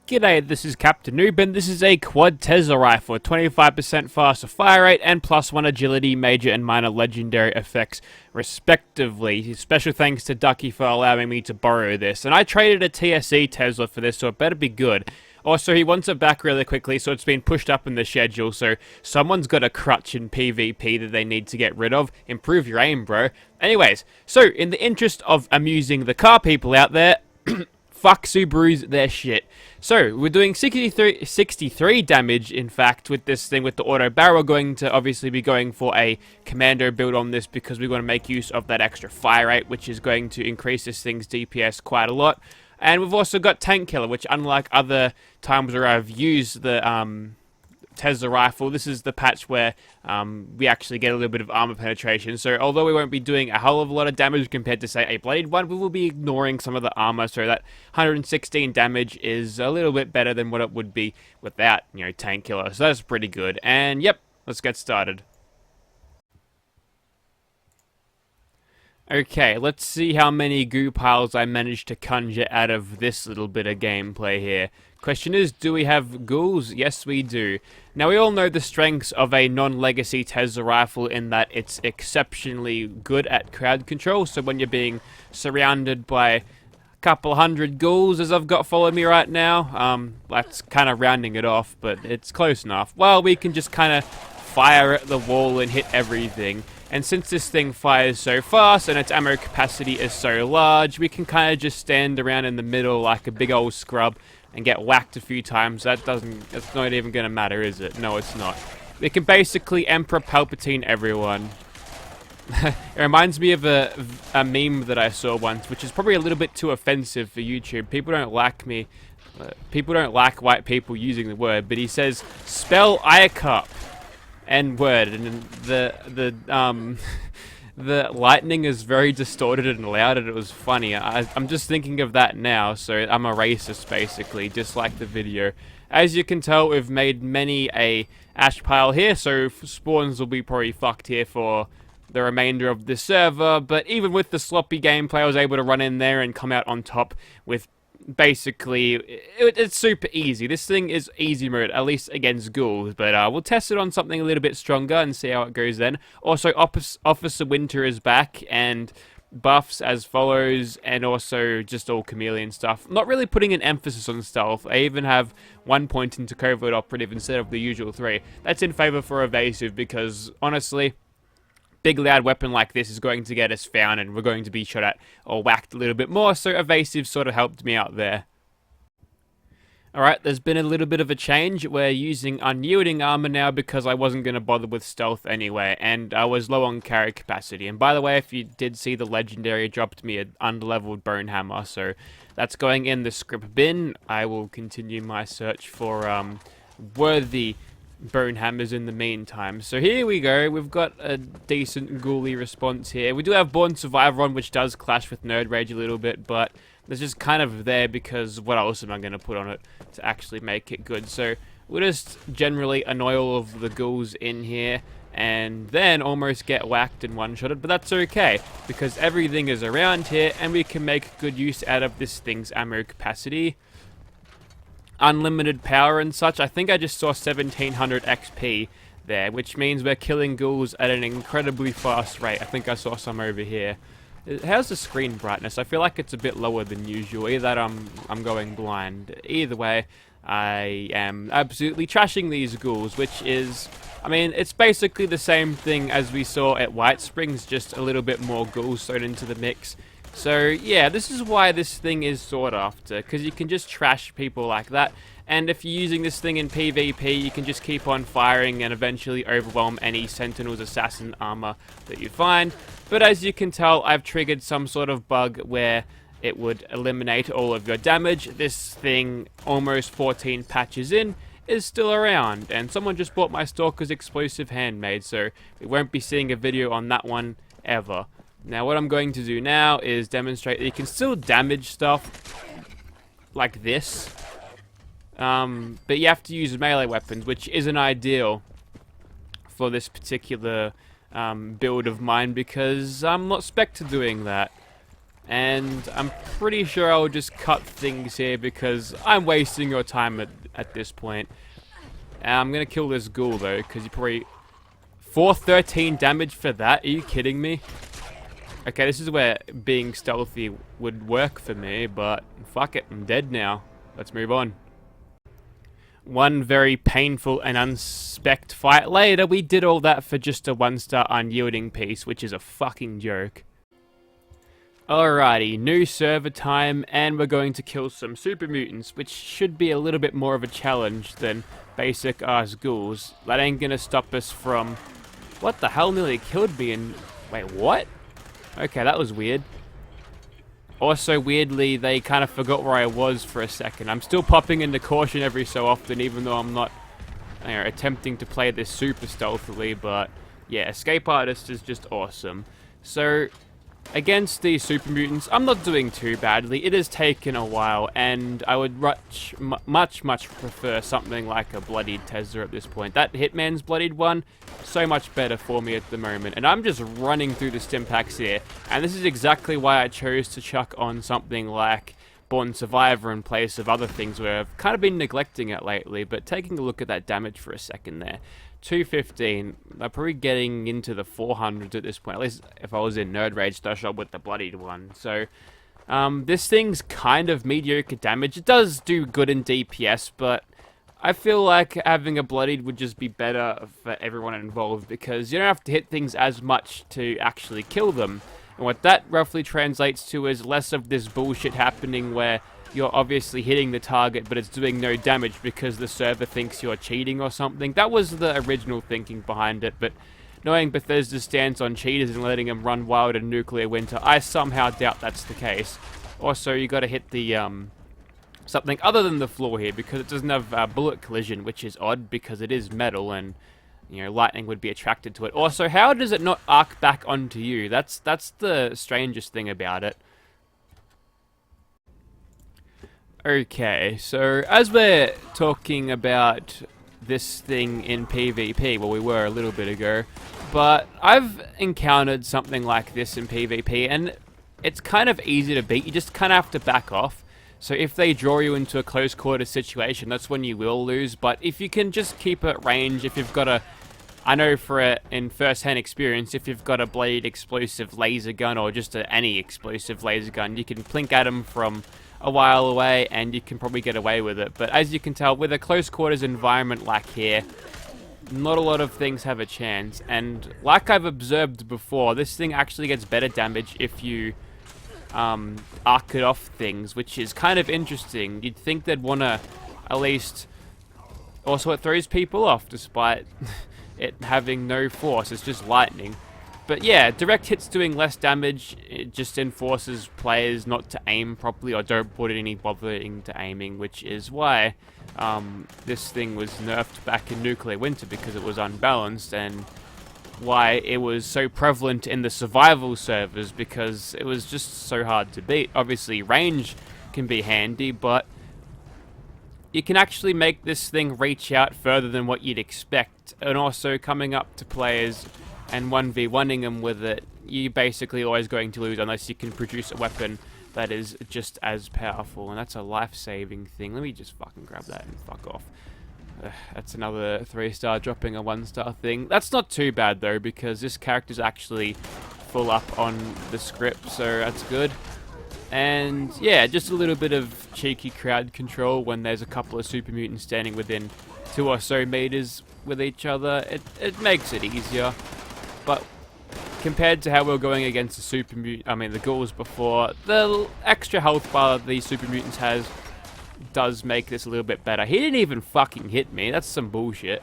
G'day, this is Captainoob, and this is a quad Tesla rifle, 25% faster fire rate and +1 agility, major and minor legendary effects, respectively. Special thanks to Ducky for allowing me to borrow this, and I traded a TSE Tesla for this, so it better be good. Also, he wants it back really quickly, so it's been pushed up in the schedule, so someone's got a crutch in PvP that they need to get rid of. Improve your aim, bro. Anyways, so in the interest of amusing the car people out there, fuck Subarus, their shit. So, we're doing 63 damage, in fact, with this thing, with the auto barrel. Going to obviously be going for a commando build on this because we're going to make use of that extra fire rate, which is going to increase this thing's DPS quite a lot. And we've also got Tank Killer, which unlike other times where I've used the Tesla rifle, this is the patch where we actually get a little bit of armor penetration. So although we won't be doing a whole of a lot of damage compared to, say, a Bloodied one, we will be ignoring some of the armor, so that 116 damage is a little bit better than what it would be without, Tank Killer. So that's pretty good. And yep, let's get started. Okay, let's see how many goo piles I managed to conjure out of this little bit of gameplay here. Question is, do we have ghouls? Yes, we do. Now, we all know the strengths of a non-legacy Tesla rifle in that it's exceptionally good at crowd control. So when you're being surrounded by a couple hundred ghouls, as I've got following me right now, that's kind of rounding it off, but it's close enough. Well, we can just kind of fire at the wall and hit everything. And since this thing fires so fast and its ammo capacity is so large, we can kind of just stand around in the middle like a big old scrub and get whacked a few times. That's not even going to matter, is it? No, it's not. We can basically Emperor Palpatine everyone. It reminds me of a meme that I saw once, which is probably a little bit too offensive for YouTube. People don't like me. People don't like white people using the word, but he says, spell eye cup. N-word, and the lightning is very distorted and loud, and it was funny. I'm just thinking of that now, so I'm a racist, basically, just like the video. As you can tell, we've made many a ash pile here, so spawns will be probably fucked here for the remainder of the server, but even with the sloppy gameplay, I was able to run in there and come out on top with basically, it's super easy. This thing is easy mode, at least against ghouls, but we'll test it on something a little bit stronger and see how it goes then. Also, Officer Winter is back, and buffs as follows, and also just all chameleon stuff. Not really putting an emphasis on stealth. I even have 1 point into covert operative instead of the usual 3. That's in favor for evasive because, honestly, big loud weapon like this is going to get us found and we're going to be shot at or whacked a little bit more, so evasive sort of helped me out there. Alright, there's been a little bit of a change. We're using unyielding armor now because I wasn't going to bother with stealth anyway, and I was low on carry capacity. And by the way, if you did see, the legendary dropped me an underleveled bone hammer, so that's going in the script bin. I will continue my search for worthy bone hammers in the meantime. So here we go. We've got a decent ghoulie response here. We do have Born Survivor on, which does clash with Nerd Rage a little bit, but it's just kind of there because what else am I going to put on it to actually make it good? So we'll just generally annoy all of the ghouls in here and then almost get whacked and one-shotted, but that's okay because everything is around here and we can make good use out of this thing's ammo capacity. Unlimited power and such. I think I just saw 1700 XP there, which means we're killing ghouls at an incredibly fast rate. I think I saw some over here. How's the screen brightness? I feel like it's a bit lower than usual. Either that I'm going blind. Either way, I am absolutely trashing these ghouls, which is, I mean, it's basically the same thing as we saw at White Springs, just a little bit more ghouls thrown into the mix. So, yeah, this is why this thing is sought after, because you can just trash people like that, and if you're using this thing in PvP, you can just keep on firing and eventually overwhelm any Sentinel's Assassin armor that you find. But as you can tell, I've triggered some sort of bug where it would eliminate all of your damage. This thing, almost 14 patches in, is still around, and someone just bought my Stalker's Explosive Handmade, so we won't be seeing a video on that one ever. Now, what I'm going to do now is demonstrate that you can still damage stuff like this, but you have to use melee weapons, which isn't ideal for this particular build of mine because I'm not spec to doing that. And I'm pretty sure I'll just cut things here because I'm wasting your time at this point. And I'm gonna kill this ghoul though, because you probably 413 damage for that. Are you kidding me? Okay, this is where being stealthy would work for me, but fuck it, I'm dead now. Let's move on. One very painful and unspect fight later, we did all that for just a 1-star unyielding piece, which is a fucking joke. Alrighty, new server time, and we're going to kill some super mutants, which should be a little bit more of a challenge than basic ass ghouls. That ain't gonna stop us from... What the hell nearly killed me and... Wait, what? Okay, that was weird. Also, weirdly, they kind of forgot where I was for a second. I'm still popping into caution every so often, even though I'm not, you know, attempting to play this super stealthily, but yeah, Escape Artist is just awesome. So, against these super mutants, I'm not doing too badly. It has taken a while, and I would much prefer something like a Bloodied Tesla at this point. That Hitman's Bloodied one, so much better for me at the moment. And I'm just running through the Stimpaks here, and this is exactly why I chose to chuck on something like Born Survivor in place of other things where I've kind of been neglecting it lately. But taking a look at that damage for a second there. 215, I'm probably getting into the 400s at this point, at least if I was in Nerd Rage Threshold with the Bloodied one. So, this thing's kind of mediocre damage. It does do good in DPS, but I feel like having a Bloodied would just be better for everyone involved, because you don't have to hit things as much to actually kill them. And what that roughly translates to is less of this bullshit happening where you're obviously hitting the target, but it's doing no damage because the server thinks you're cheating or something. That was the original thinking behind it, but knowing Bethesda's stance on cheaters and letting them run wild in Nuclear Winter, I somehow doubt that's the case. Also, you gotta hit the, something other than the floor here, because it doesn't have bullet collision, which is odd because it is metal and, you know, lightning would be attracted to it. Also, how does it not arc back onto you? That's the strangest thing about it. Okay, so as we're talking about this thing in PvP, well, we were a little bit ago, but I've encountered something like this in PvP, and it's kind of easy to beat. You just kind of have to back off. So if they draw you into a close quarters situation, that's when you will lose. But if you can just keep at range, if you've got a... I know in first-hand experience, if you've got a Blade explosive laser gun or just any explosive laser gun, you can plink at them from a while away and you can probably get away with it. But as you can tell, with a close quarters environment like here, not a lot of things have a chance. And like I've observed before, this thing actually gets better damage if you arc it off things, which is kind of interesting. You'd think they'd want to at least... Also, it throws people off despite it having no force. It's just lightning. But yeah, direct hits doing less damage. It just enforces players not to aim properly or don't put any bothering to aiming, which is why this thing was nerfed back in Nuclear Winter, because it was unbalanced, and why it was so prevalent in the survival servers, because it was just so hard to beat. Obviously, range can be handy, but you can actually make this thing reach out further than what you'd expect. And also, coming up to players and 1v1ing them with it, you're basically always going to lose unless you can produce a weapon that is just as powerful. And that's a life-saving thing. Let me just fucking grab that and fuck off. That's another 3-star dropping a 1-star thing. That's not too bad though, because this character's actually full up on the script, so that's good. And yeah, just a little bit of cheeky crowd control when there's a couple of super mutants standing within 2 or so meters with each other. It makes it easier. But compared to how we were going against the super mutant, the ghouls before, the extra health bar that these super mutants has does make this a little bit better. He didn't even fucking hit me. That's some bullshit.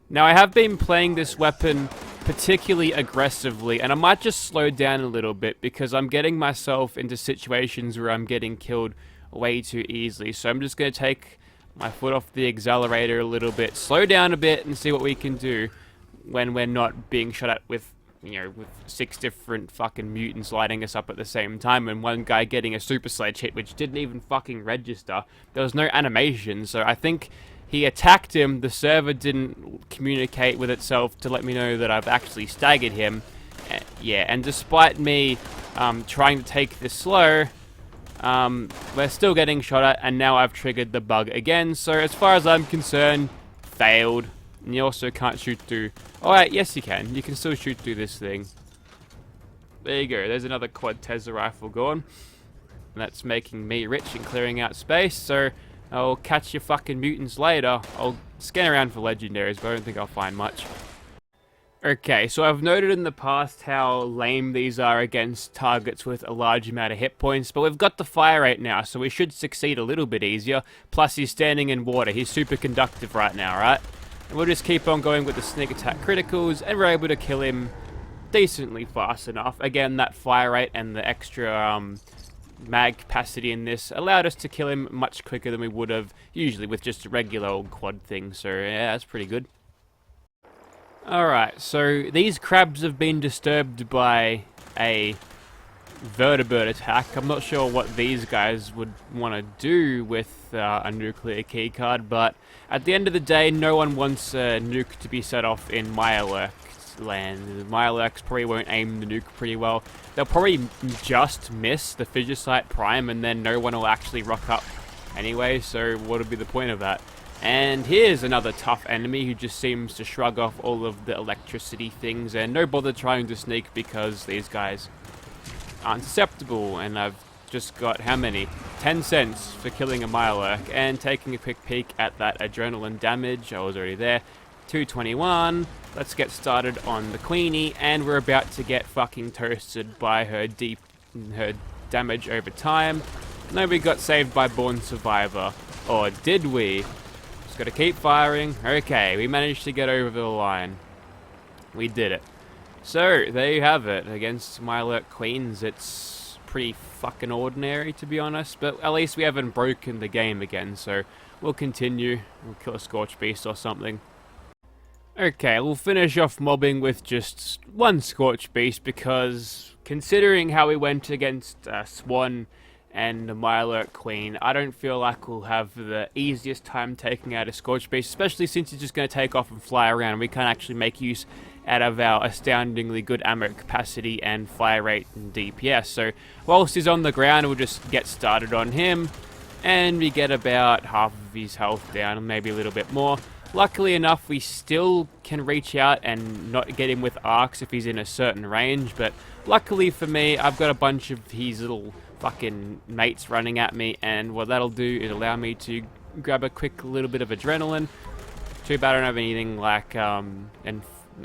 Now, I have been playing this weapon particularly aggressively, and I might just slow down a little bit because I'm getting myself into situations where I'm getting killed way too easily. So I'm just going to take my foot off the accelerator a little bit, slow down a bit, and see what we can do when we're not being shot at with, you know, with 6 different fucking mutants lighting us up at the same time, and one guy getting a super sledge hit which didn't even fucking register. There was no animation, so I think he attacked him. The server didn't communicate with itself to let me know that I've actually staggered him. Yeah, and despite me trying to take this slow, we're still getting shot at, and now I've triggered the bug again. So as far as I'm concerned, failed. And you also can't shoot through... Alright, yes you can. You can still shoot through this thing. There you go. There's another quad Tesla rifle gone. And that's making me rich and clearing out space. So I'll catch your fucking mutants later. I'll scan around for legendaries, but I don't think I'll find much. Okay, so I've noted in the past how lame these are against targets with a large amount of hit points, but we've got the Firerate now, so we should succeed a little bit easier. Plus, he's standing in water. He's super conductive right now, right? And we'll just keep on going with the sneak attack criticals, and we're able to kill him decently fast enough. Again, that Firerate and the extra mag capacity in this allowed us to kill him much quicker than we would have usually with just a regular old quad thing, so yeah, that's pretty good. Alright, so these crabs have been disturbed by a vertibird attack. I'm not sure what these guys would want to do with a nuclear keycard, but at the end of the day, no one wants a nuke to be set off in Mirelurk's land. Mirelurks probably won't aim the nuke pretty well. They'll probably just miss the Fissurecite Prime, and then no one will actually rock up anyway, so what would be the point of that? And here's another tough enemy who just seems to shrug off all of the electricity things and no bother trying to sneak because these guys aren't susceptible. And I've just got, how many? 10 cents for killing a Mirelurk and taking a quick peek at that adrenaline damage. I was already there. 221. Let's get started on the Queenie, and we're about to get fucking toasted by her damage over time. No, we got saved by Born Survivor. Or did we? Just gotta keep firing. Okay, we managed to get over the line. We did it. So, there you have it. Against Mirelurk Queens, it's pretty fucking ordinary, to be honest. But at least we haven't broken the game again, so we'll continue. We'll kill a Scorch Beast or something. Okay, we'll finish off mobbing with just one Scorch Beast, because considering how we went against Swan and the Mirelurk Queen, I don't feel like we'll have the easiest time taking out a Scorch Beast, especially since he's just going to take off and fly around. We can't actually make use out of our astoundingly good ammo capacity and fire rate and DPS. So whilst he's on the ground, we'll just get started on him, and we get about half of his health down, maybe a little bit more. Luckily enough, we still can reach out and not get him with arcs if he's in a certain range, but luckily for me, I've got a bunch of his little fucking mates running at me, and what that'll do is allow me to grab a quick little bit of adrenaline. Too bad I don't have anything like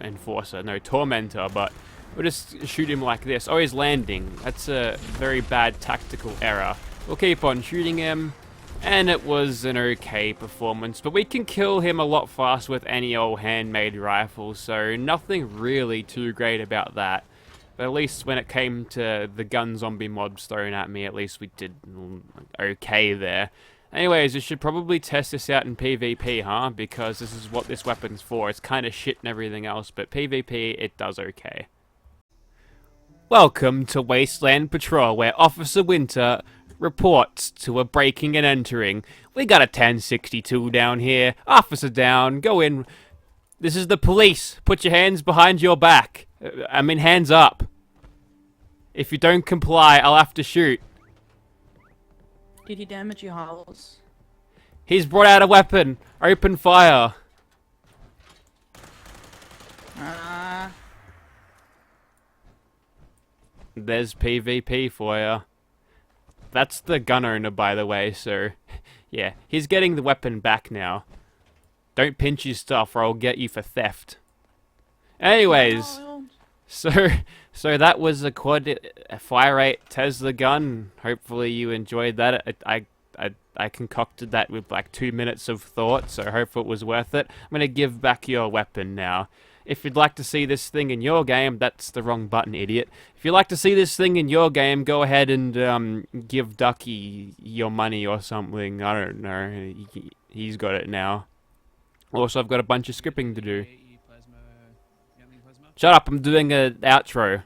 Enforcer, no, Tormentor, but we'll just shoot him like this. Oh, he's landing. That's a very bad tactical error. We'll keep on shooting him, and it was an okay performance, but we can kill him a lot faster with any old handmade rifle, so nothing really too great about that. But at least when it came to the gun zombie mobs thrown at me, at least we did okay there. Anyways, we should probably test this out in PvP, huh? Because this is what this weapon's for. It's kind of shit and everything else, but PvP, it does okay. Welcome to Wasteland Patrol, where Officer Winter reports to a breaking and entering. We got a 1062 down here. Officer down, go in. This is the police. Put your hands behind your back. I mean, hands up. If you don't comply, I'll have to shoot. Did he damage your house? He's brought out a weapon. Open fire. There's PvP for you. That's the gun owner, by the way, so yeah, he's getting the weapon back now. Don't pinch his stuff or I'll get you for theft. Anyways, so that was a Firerate Tesla gun. Hopefully you enjoyed that. I concocted that with like 2 minutes of thought, so hopefully it was worth it. I'm gonna give back your weapon now. If you'd like to see this thing in your game, that's the wrong button, idiot. If you'd like to see this thing in your game, go ahead and give Ducky your money or something. I don't know. He's got it now. Also, I've got a bunch of scripting to do. Shut up, I'm doing an outro.